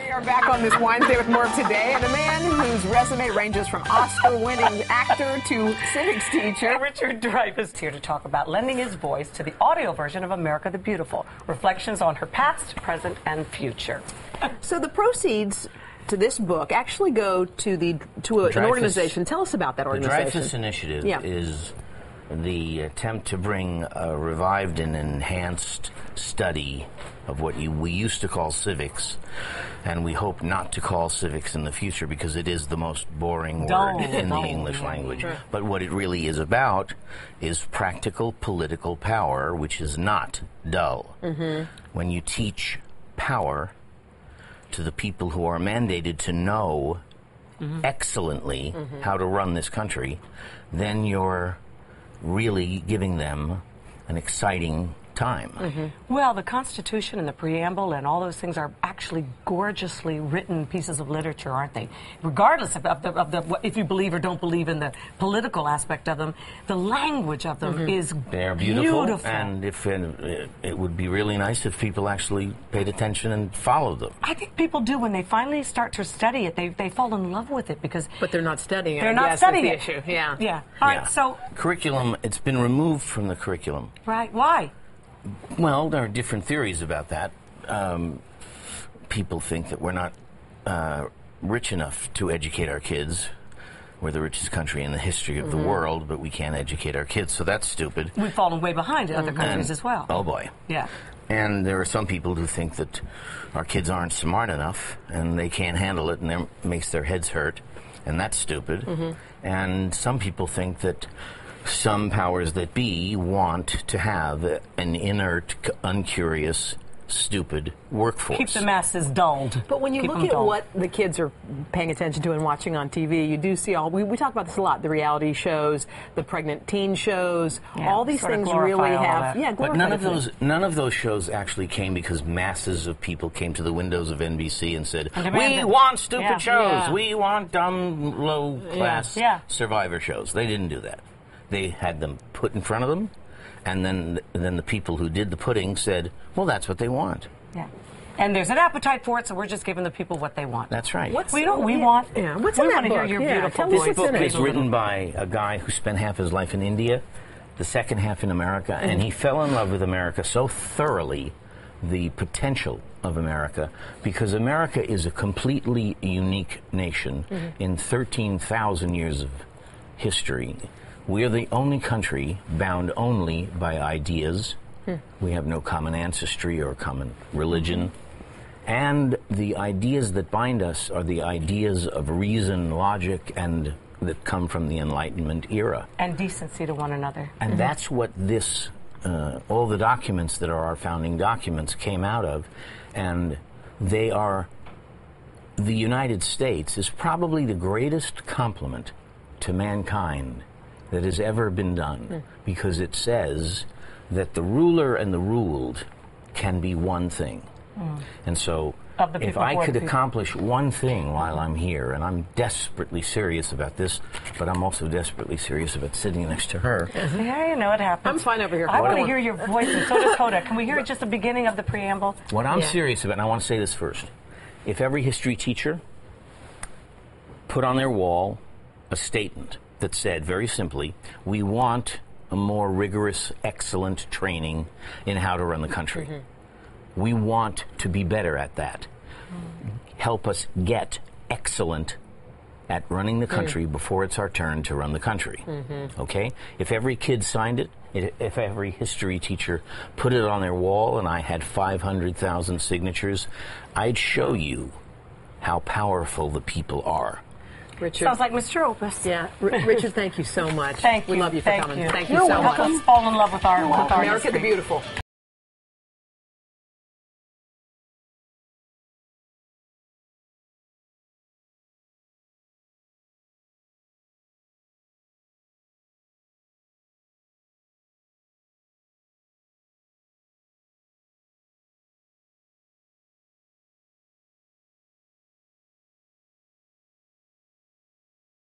We are back on this Wednesday with more of Today, and a man whose resume ranges from Oscar-winning actor to civics teacher. Richard Dreyfuss is here to talk about lending his voice to the audio version of America the Beautiful. Reflections on her past, present, and future. So the proceeds to this book actually go to an organization. Tell us about that organization. The Dreyfuss Initiative is the attempt to bring a revived and enhanced study of what we used to call civics, and we hope not to call civics in the future because it is the most boring word in the English language. Sure. But what it really is about is practical political power, which is not dull. Mm-hmm. When you teach power to the people who are mandated to know excellently how to run this country, then you're really giving them an exciting time. Well, the Constitution and the preamble and all those things are actually gorgeously written pieces of literature, aren't they? Regardless of if you believe or don't believe in the political aspect of them, the language of them is They're beautiful. And if it would be really nice if people actually paid attention and followed them. I think people do when they finally start to study it. They fall in love with it because. But they're not studying it. They're not studying the it. Issue. Yeah. Yeah. All right. So curriculum. It's been removed from the curriculum. Right. Why? Well, there are different theories about that. People think that we're not rich enough to educate our kids. We're the richest country in the history of the world, but we can't educate our kids, so that's stupid. We've fallen way behind other countries as well. Oh, boy. Yeah. And there are some people who think that our kids aren't smart enough, and they can't handle it, and it makes their heads hurt, and that's stupid. And some people think that some powers that be want to have an inert, uncurious, stupid workforce. Keep the masses dulled. But when you look at what the kids are paying attention to and watching on TV, you do see we talk about this a lot, the reality shows, the pregnant teen shows, all these things really have... But none of those shows actually came because masses of people came to the windows of NBC and said, we want stupid shows, we want dumb, low-class survivor shows. They didn't do that. They had them put in front of them, and then the people who did the putting said, well, that's what they want. Yeah. And there's an appetite for it, so we're just giving the people what they want. That's right. What's in that book? We want to hear your beautiful voice. This book is written by a guy who spent half his life in India, the second half in America, and he fell in love with America so thoroughly, the potential of America, because America is a completely unique nation in 13,000 years of history. We're the only country bound only by ideas. We have no common ancestry or common religion. And the ideas that bind us are the ideas of reason, logic, and that come from the Enlightenment era. And decency to one another. And that's what this, all the documents that are our founding documents came out of. And they are, the United States is probably the greatest compliment to mankind that has ever been done, because it says that the ruler and the ruled can be one thing. And so if I could accomplish one thing while I'm here, and I'm desperately serious about this, but I'm also desperately serious about sitting next to her. Yeah, you know it happens. I'm fine over here. I want to hear your voice, and so does Hoda. Can we hear just the beginning of the preamble? What I'm serious about, and I want to say this first, if every history teacher put on their wall a statement that said, very simply, we want a more rigorous, excellent training in how to run the country. We want to be better at that. Help us get excellent at running the country before it's our turn to run the country. Okay? If every kid signed it, if every history teacher put it on their wall and I had 500,000 signatures, I'd show you how powerful the people are. Richard. Sounds like Mr. Opus. Yeah. Richard, thank you so much. Thank you. We love you for coming. Thank you so much. Let's fall in love with our America the Beautiful.